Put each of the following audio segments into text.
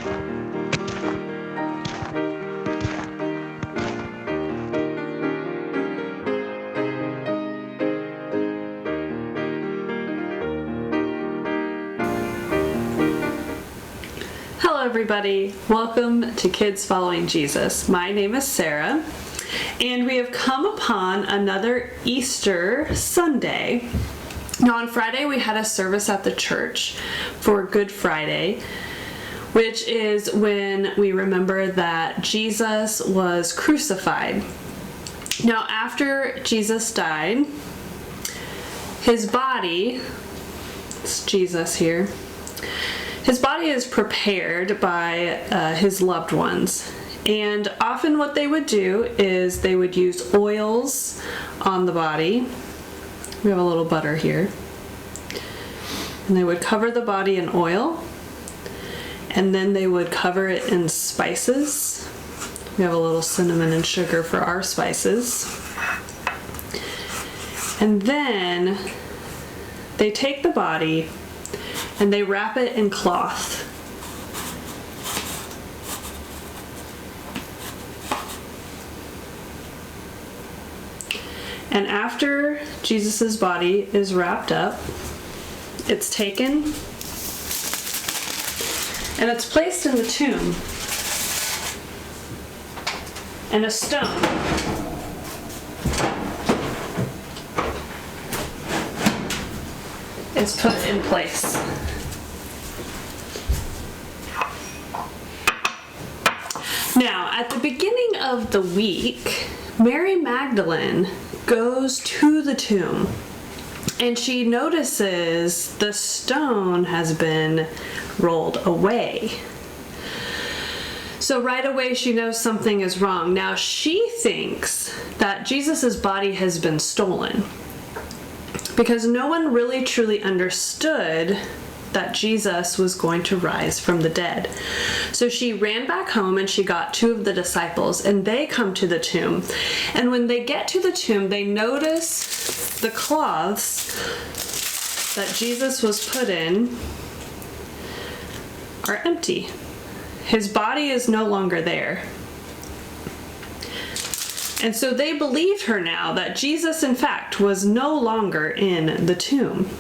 Hello everybody, welcome to Kids Following Jesus. My name is Sarah, and we have come upon another Easter Sunday. Now on Friday we had a service at the church for Good Friday, which is when we remember that Jesus was crucified. Now after Jesus died, his body, it's Jesus here, his body is prepared by his loved ones. And often what they would do is they would use oils on the body. We have a little butter here. And they would cover the body in oil. And then they would cover it in spices. We have a little cinnamon and sugar for our spices. And then they take the body and they wrap it in cloth. And after Jesus' body is wrapped up, it's taken and it's placed in the tomb. And a stone is put in place. Now, at the beginning of the week, Mary Magdalene goes to the tomb and she notices the stone has been rolled away. So right away she knows something is wrong. Now she thinks that Jesus' body has been stolen because no one really truly understood that Jesus was going to rise from the dead. So she ran back home and she got two of the disciples and they come to the tomb. And when they get to the tomb, they notice the cloths that Jesus was put in are empty. His body is no longer there. And so they believed her now that Jesus, in fact, was no longer in the tomb.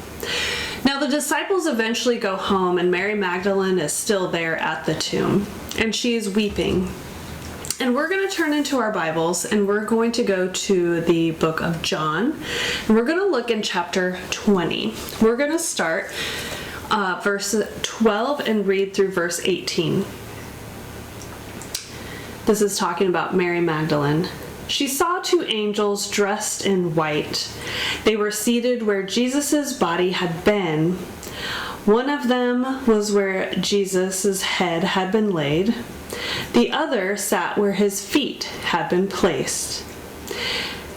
Now the disciples eventually go home and Mary Magdalene is still there at the tomb and she is weeping. And we're going to turn into our Bibles and we're going to go to the book of John and we're going to look in chapter 20. We're going to start verse 12 and read through verse 18. This is talking about Mary Magdalene. She saw two angels dressed in white. They were seated where Jesus' body had been. One of them was where Jesus' head had been laid. The other sat where his feet had been placed.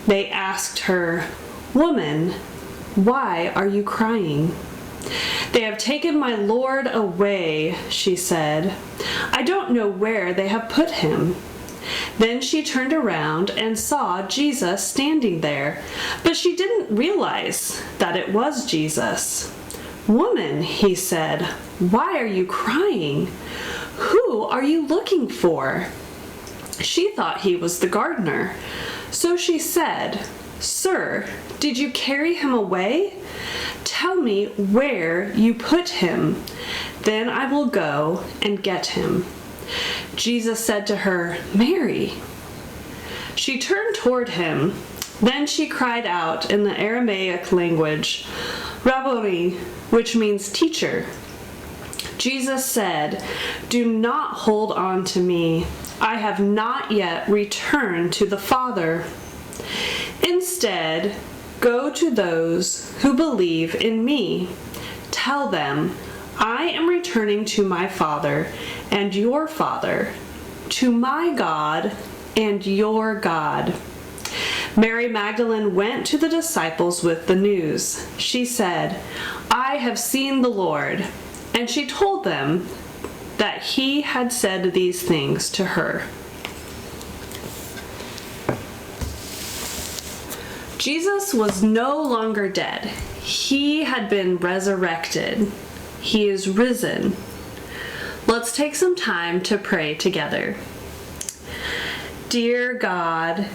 They asked her, "Woman, why are you crying?" "They have taken my Lord away," she said. "I don't know where they have put him." Then she turned around and saw Jesus standing there, but she didn't realize that it was Jesus. "Woman," he said, "why are you crying? Who are you looking for?" She thought he was the gardener. So she said, "Sir, did you carry him away? Tell me where you put him. Then I will go and get him." Jesus said to her, "Mary." She turned toward him. Then she cried out in the Aramaic language, "Rabboni," which means teacher. Jesus said, "Do not hold on to me. I have not yet returned to the Father. Instead, go to those who believe in me. Tell them, I am returning to my Father and your Father, to my God and your God." Mary Magdalene went to the disciples with the news. She said, "I have seen the Lord." And she told them that he had said these things to her. Jesus was no longer dead. He had been resurrected. He is risen. Let's take some time to pray together. Dear God,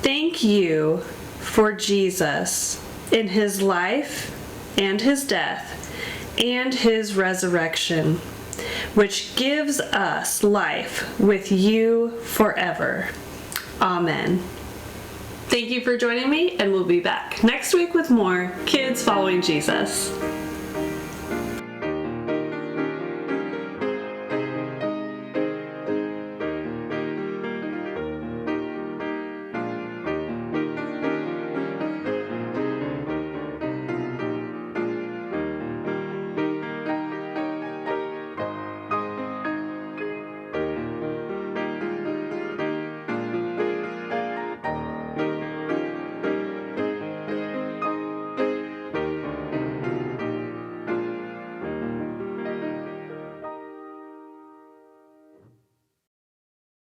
thank you for Jesus in his life and his death and his resurrection, which gives us life with you forever. Amen. Thank you for joining me, and we'll be back next week with more Kids Following Jesus.